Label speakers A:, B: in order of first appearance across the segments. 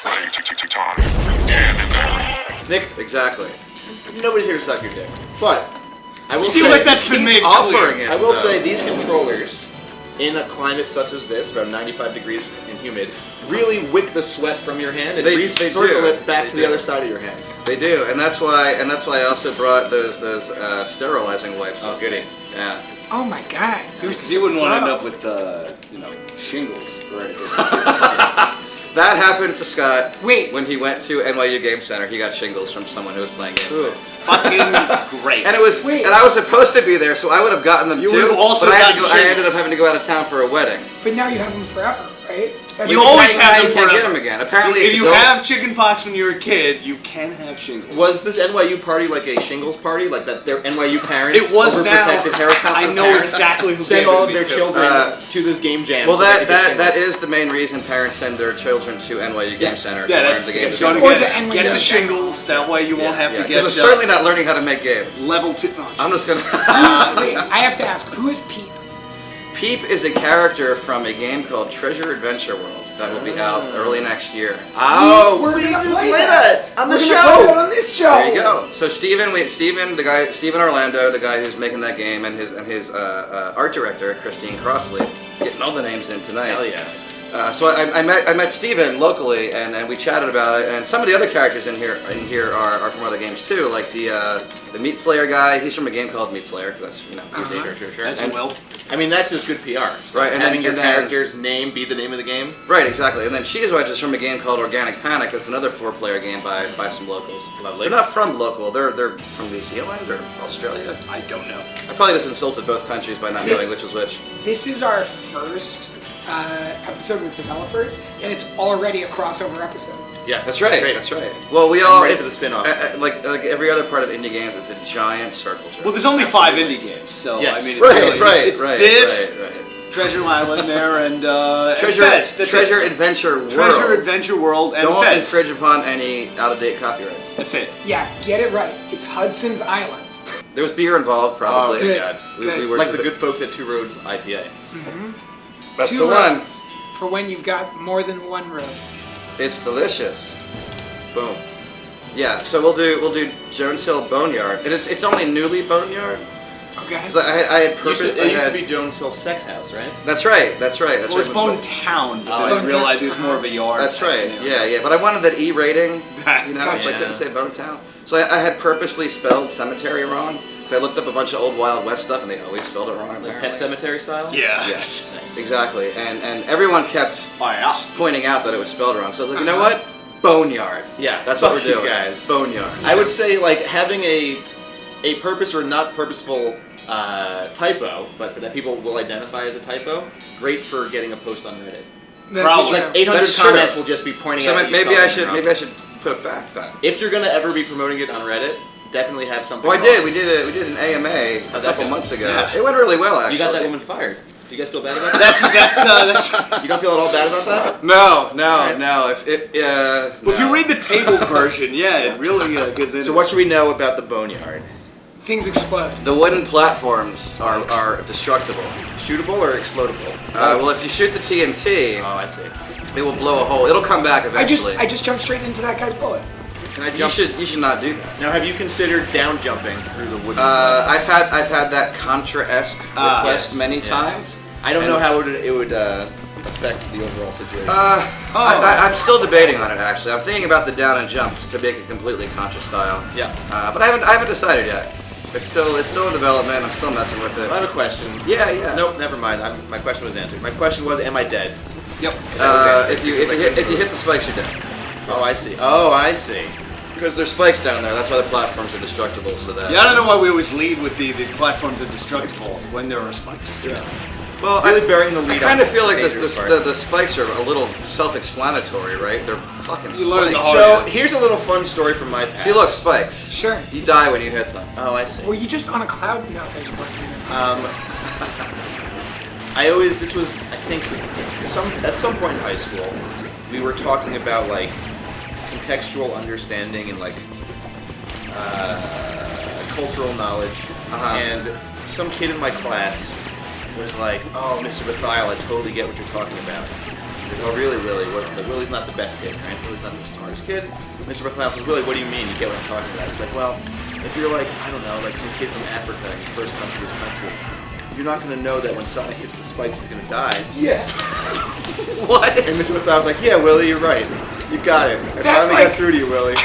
A: Playtime. And
B: Nick, exactly. Nobody's here to suck your dick. But I will
C: feel
B: say,
C: like that's been made
B: offering
C: clear.
B: it.
D: I will
B: though.
D: say these controllers, in a climate such as this, about 95 degrees and humid, really wick the sweat from your hand and
B: They
D: recircle
B: do.
D: it back
B: They
D: to the
B: do.
D: other side of your hand.
B: They do, and that's why I also brought those sterilizing wipes.
D: Oh, goody.
B: Yeah.
E: Oh my god. You're such
C: You wouldn't want to end
E: pro.
C: up with, shingles or anything.
B: That happened to Scott.
E: Wait.
B: When he went to NYU Game Center, he got shingles from someone who was playing games there.
C: Fucking great.
B: And it was,
E: Wait.
B: and I was supposed to be there, so I would have gotten them
C: You
B: too.
C: would have also
B: but I, had to
C: gotten
B: go, I ended up
C: shingles.
B: having to go out of town for a wedding.
E: But now you have them forever, right?
C: You always
B: Now
C: have
B: you
C: them
B: can't get
C: forever.
B: them again. Apparently,
C: If
B: it's
C: you
B: adult-
C: have chicken pox when you're a kid, you can have shingles.
D: Was this NYU party like a shingles party? Like that their NYU parents,
C: It was now.
D: overprotective haircut
C: I know
D: parents,
C: exactly who
D: send
C: gave it
D: all
C: to
D: of
C: me,
D: their
C: too.
D: children to this game jam.
B: Well,
D: so they could get
B: that
D: shingles.
B: is the main reason parents send their children to NYU Game
C: Yes.
B: Center
C: Yeah,
B: to learn
C: that's
B: the game.
C: if you want to
E: Or
C: get,
E: to NYU.
C: get the shingles. That way you won't have to get.
B: Because it's certainly not learning how to make games.
C: level 2.
B: I'm just gonna.
E: Wait, I have to ask, who is Peep?
B: Peep is a character from a game called Treasure Adventure World that will be out early next year.
E: We're gonna play that
D: on the
E: We're
D: show.
E: gonna play that on this show.
B: There you go. So Steven Orlando, the guy who's making that game, and his art director Christine Crossley, getting all the names in tonight.
D: Hell yeah.
B: So I met Steven locally, and we chatted about it. And some of the other characters in here are from other games too, like the Meat Slayer guy. He's from a game called Meat Slayer. That's easy.
D: Sure.
C: That's
B: And-
C: well.
D: I mean, that's just good PR.
B: Right, and
D: having
B: then-
D: your
B: and then-
D: character's name be the name of the game.
B: Right, exactly. And then Cheese Wedge is from a game called Organic Panic. That's another 4-player game by some locals.
D: Lovely.
B: They're not from local. They're from New Zealand or Australia.
C: I don't know.
B: I probably just insulted both countries by not knowing which was which.
E: This is our first episode with developers, and it's already a crossover episode.
D: Yeah,
B: That's right.
D: Great.
B: That's right. Well, we all
D: ready
B: it's-
D: for the spin-off.
B: Like every other part of indie games, it's a giant circle jerk.
C: Well, there's only 5 indie games, so
D: Yes.
C: I mean, it's
B: Right,
C: really,
B: right,
C: it's
B: right,
C: this,
B: right.
C: Treasure Island there, and
B: Treasure,
C: and Fez. That's
B: Treasure
C: it.
B: Adventure World.
C: Treasure Adventure World, and
B: Don't
C: Fez.
B: infringe upon any out-of-date copyrights.
C: That's it.
E: Yeah, get it right. It's Hudson's Island.
B: There was beer involved, probably.
D: Oh,
E: Good.
D: God.
E: Good.
B: worked
D: Like the
B: with
D: good folks at Two Roads IPA.
B: That's
E: Two
B: the one.
E: roads for when you've got more than one road.
B: It's delicious.
D: Boom.
B: Yeah, so we'll do Jones Hill Boneyard, and it's only newly Boneyard.
E: Okay.
B: Because I had purpose.
D: It used to be Jones Hill Sex House, right?
B: That's right. That's
C: Well,
B: right.
C: it's Bone Town, but
D: Oh,
C: then I
E: Bone
C: realized
E: Town.
C: it was more of a yard.
B: That's
C: type
B: right.
C: scenario.
B: Yeah. But I wanted that E rating.
C: Gotcha.
B: So I
D: Yeah.
B: couldn't say Bone Town. So I had purposely spelled cemetery wrong. So I looked up a bunch of old Wild West stuff, and they always spelled it wrong.
D: Like
B: apparently.
D: Pet Cemetery style?
C: Yeah.
B: Yes.
D: Nice.
B: Exactly. And everyone kept
C: Oh, yeah.
B: pointing out that it was spelled wrong. So I was like, you know what? Boneyard.
D: Yeah,
B: That's what we're
D: fuck you
B: doing,
D: guys.
B: Boneyard.
D: I would say like having a purpose or not purposeful typo, but that people will identify as a typo. Great for getting a post on Reddit.
E: That's
C: Probably.
E: true.
D: Like 800
B: That's true.
D: comments will just be pointing
B: So
D: out. that you
B: maybe
D: spelled
B: I
D: it
B: should
D: wrong.
B: put it back then.
D: If you're gonna ever be promoting it on Reddit, definitely have something.
B: Well, I
D: wrong.
B: did. We did an AMA a
D: How'd that
B: couple
D: go?
B: months ago.
C: Yeah.
B: It went really well, actually.
D: You got that woman fired. Do you guys feel bad about that?
C: That's
D: You don't feel at all bad about that?
B: No.
C: Well, if you read the tables version, yeah, it really gets into
D: So what should we know about the Boneyard?
E: Things explode.
B: the wooden platforms are destructible.
D: Shootable or explodable?
B: Well, if you shoot the TNT,
D: Oh, I see.
B: it will blow a hole. It'll come back eventually.
E: I just jumped straight into that guy's bullet.
D: Can I
B: You
D: jump?
B: should not do that.
D: Now, have you considered down jumping through the wooden?
B: I've had that Contra-esque request
D: yes,
B: many
D: yes.
B: times.
D: I don't
B: and-
D: know how it would affect the overall situation.
B: I'm still debating on it actually. I'm thinking about the down and jumps to make it completely Contra style.
D: Yeah.
B: But I haven't decided yet. It's still in development. I'm still messing with it.
D: I have a question.
B: Yeah.
D: Nope, never mind. My question was answered. My question was, am I dead?
C: Yep.
B: If you hit the spikes, you're dead.
D: Oh, I see.
B: Because there's spikes down there. That's why the platforms are destructible. So that.
C: Yeah, I don't know why we always lead with the platforms are destructible when there are spikes.
D: Yeah.
B: Well,
D: Really burying the lead.
B: I kind of
D: on
B: feel like
D: Dangerous part.
B: the spikes are a little self-explanatory, right? They're fucking
C: You learn the
B: spikes.
C: hard-
D: So here's a little fun story from my past.
B: See, look, spikes.
E: Sure.
B: You die when you hit them.
D: Oh, I see.
E: Were you just on a cloud? No, there's a bunch of them.
D: This was, I think, at some point in high school, we were talking about like contextual understanding and like cultural knowledge, and some kid in my class was like, "Oh, Mr. Bethial, I totally get what you're talking about." Oh, really, Willie? But Willie's not the best kid, right? Willie's not the smartest kid. Mr. McCloud says, Willie, what do you mean? You get what I'm talking about? It's like, well, if you're like, I don't know, like some kid from Africa and you first come to his country, you're not going to know that when Sonic hits the spikes, he's going to die.
E: Yes.
B: What?
D: And Mr. McCloud's like, yeah, Willie, you're right. You got it. I finally got through to you, Willie.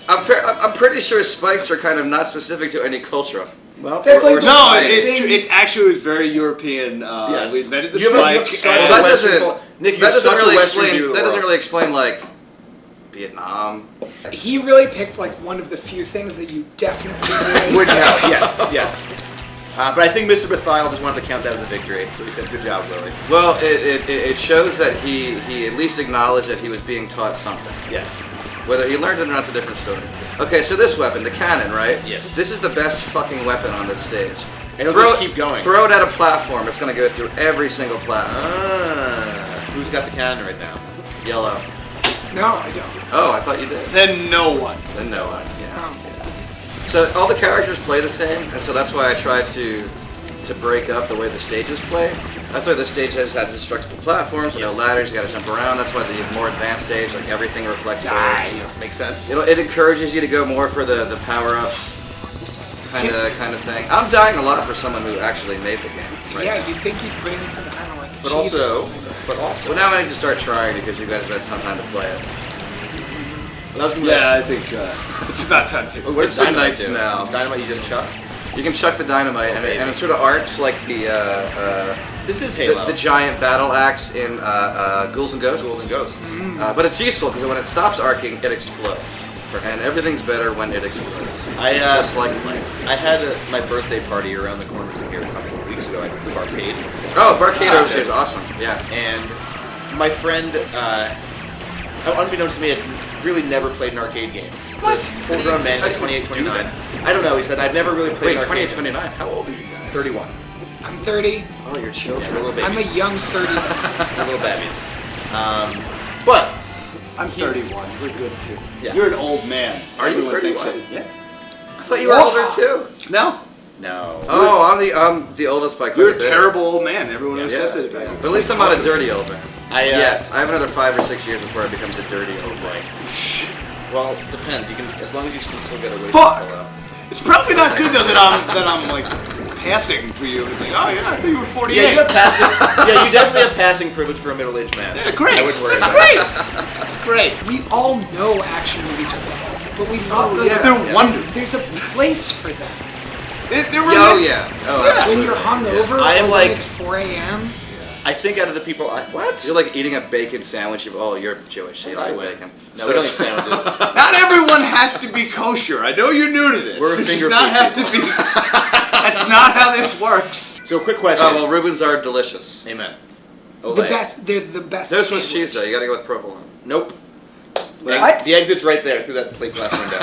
B: I'm pretty sure spikes are kind of not specific to any culture.
D: Well,
E: That's like
C: No, it's true. It's actually very European.
D: Yes.
C: We invented the
D: You have
C: spike.
D: such
B: Well,
D: a
B: that
D: Western
B: doesn't.
D: fo- Nick, you're
B: That doesn't
D: such a
B: really
D: Western
B: explain.
D: view of the
B: That doesn't
D: world.
B: really explain like Vietnam.
E: He really picked like one of the few things that you definitely
D: Would count. Yes. But I think Mr. Bethial just wanted to count that as a victory, so he said, good job, Willie.
B: Well, it shows that he at least acknowledged that he was being taught something.
D: Yes.
B: Whether he learned it or not's a different story. Okay, so this weapon, the cannon, right?
D: Yes.
B: This is the best fucking weapon on this stage.
D: And it'll just keep going.
B: Throw it at a platform. It's going to go through every single platform.
D: Who's got the cannon right now?
B: Yellow.
E: No, I don't.
B: Oh, I thought you did.
C: Then no one.
B: Then no one. Yeah.
E: Oh.
B: So all the characters play the same, and so that's why I tried to break up the way the stages play. That's why the stage has destructible platforms, no ladders, you gotta jump around. That's why the more advanced stage, like everything reflects birds.
D: Makes sense.
B: You know, it encourages you to go more for the power-ups kind of thing. I'm dying a lot for someone who actually made the game. Right
E: Yeah,
B: now.
E: you'd think you'd put in some kind of like
D: But
E: cheat or
D: also,
E: something.
B: Well, now I need to start trying because you guys have had some time to play it.
C: Yeah, I think it's about time to.
D: What does
B: It's been
D: Dynamite
B: nice
D: do?
B: now.
D: Dynamite you just chuck?
B: You can chuck the dynamite, and it sort of arcs like the
D: This is Halo.
B: the giant battle axe in Ghouls and Ghosts.
D: Ghouls and Ghosts.
B: But it's useful because when it stops arcing, it explodes. And everything's better when it explodes. Just like life.
D: I had my birthday party around the corner from here a couple of weeks ago at the Barcade.
B: Oh, Barcade Overshape is awesome. Yeah.
D: And my friend, unbeknownst to me, had really never played an arcade game.
B: What?
D: Full-grown man, like 28, 29. I don't know, he said, I've never really played
B: Wait,
D: an arcade
B: 28, 29. How old are you guys?
D: 31.
E: I'm 30.
B: Oh, you're children.
D: We're little babies.
E: I'm a young 30.
D: We're little babies. But,
C: I'm 31. We're good too.
D: Yeah.
C: You're an old man.
B: Are you
C: Everyone thinks
B: 31?
C: it. Yeah.
B: I thought you were older too.
C: No.
D: no.
B: Oh, I'm the oldest by quite
C: You're
B: a
C: a
B: bit.
C: terrible old man. Everyone else
B: Yeah.
C: says it about you.
B: But at least I'm not a dirty old man.
D: Yes.
B: I have another 5 or 6 years before I become the dirty old boy.
D: Well, it depends. You can, as long as you can still get away
C: Fuck!
D: from it.
C: It's probably not good though that I'm like passing for you. It's like, oh yeah, I thought you were 48.
D: Yeah, you have passing. Yeah, you definitely have passing privilege for a middle-aged man.
C: Yeah, great.
D: I wouldn't worry
C: That's
D: about
C: great.
D: it.
C: That's great.
E: We all know action movies are bad, but we love them.
B: yeah.
C: They're wonderful.
E: There's a place for them.
C: They're
B: Oh
C: really.
B: yeah. Oh,
E: When
B: absolutely.
E: you're hungover,
D: I am
E: or
D: like-
E: when it's 4 a.m.
D: I think out of the people, what?
B: You're like eating a bacon sandwich. You're Jewish. So you
D: I
B: like
D: win.
B: bacon.
D: No, we don't eat sandwiches.
C: Not everyone has to be kosher. I know you're new to this.
D: We're
C: this
D: finger
C: does not
D: food
C: have to be. That's not how this works.
D: So, quick question.
B: Oh well, Reubens are delicious.
D: Amen.
E: The
D: Olay.
E: best. They're the best.
B: No Swiss
E: sandwich.
B: cheese though. You gotta go with provolone.
D: Nope.
E: What?
D: The exit's right there through that plate glass window.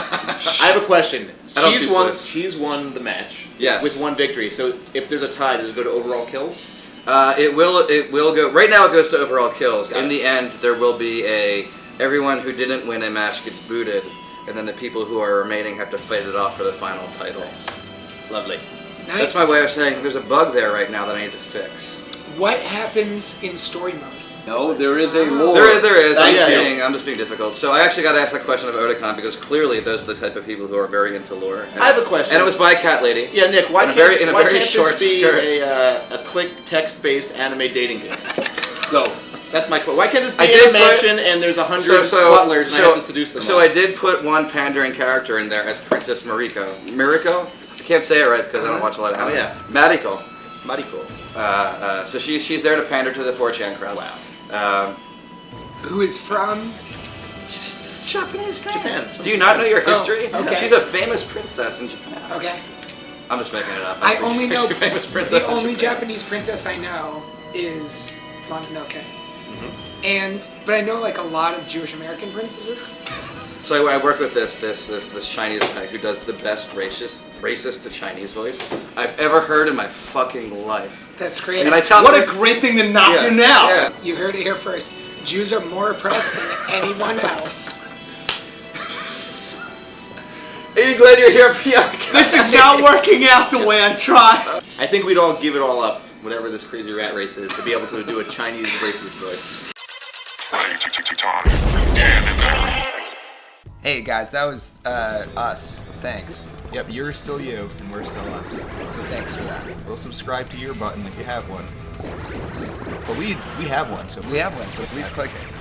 D: I have a question.
B: I don't do Swiss.
D: She's won the match.
B: Yes.
D: With one victory. So if there's a tie, does it go to overall kills?
B: It will go. Right now it goes to overall kills.
D: Got
B: In
D: it.
B: the end, there will be everyone who didn't win a match gets booted, and then the people who are remaining have to fight it off for the final title.
D: Lovely.
E: Nice.
B: That's my way of saying there's a bug there right now that I need to fix.
E: What happens in story mode?
C: No, there is a lore.
B: There is.
D: Yeah.
B: I'm just being difficult. So I actually got to ask that question of Otakon because clearly those are the type of people who are very into lore. And
D: I have a question.
B: And it was by a cat lady.
D: Yeah, Nick, why
B: In a
D: can't,
B: very- in a
D: why
B: very
D: can't
B: short
D: this be
B: skirt.
D: a click text-based anime dating game?
C: Go.
D: That's my question. Why can't this be
B: I
D: in
B: did
D: a mansion and there's 100 butlers and I have to seduce them
B: So
D: all?
B: I did put one pandering character in there as Princess Mariko. Mariko? I can't say it right because I don't watch a lot of anime.
D: yeah.
B: Mariko.
D: Mariko.
B: So she's there to pander to the 4chan crowd.
D: Wow.
E: Who is from?
B: She's Japanese name.
D: Japan.
B: Do you not know your history?
E: okay.
B: She's a famous princess in Japan.
E: Okay.
B: I'm just making it up.
E: I
B: think
E: only
B: she's
E: know
B: a famous princess.
E: the
B: in
E: only
B: Japan.
E: Japanese princess I know is Mononoke. But I know like a lot of Jewish American princesses.
B: So I work with this Chinese guy who does the best racist to Chinese voice I've ever heard in my fucking life.
E: That's great.
B: And I tell
C: What
B: them,
C: a great thing to not
B: Yeah,
C: do now.
B: yeah.
E: You heard it here first. Jews are more oppressed than anyone else.
B: Are you glad you're here, Bianca?
C: This is not working out the way I tried.
D: I think we'd all give it all up whatever this crazy rat race is, to be able to do a Chinese racist voice.
A: Playtime. And the.
F: Hey guys, that was us. Thanks.
G: Yep, you're still you, and we're still us.
F: So thanks for that.
G: We'll subscribe to your button if you have one. But we have one, so
F: We have one, so please click it.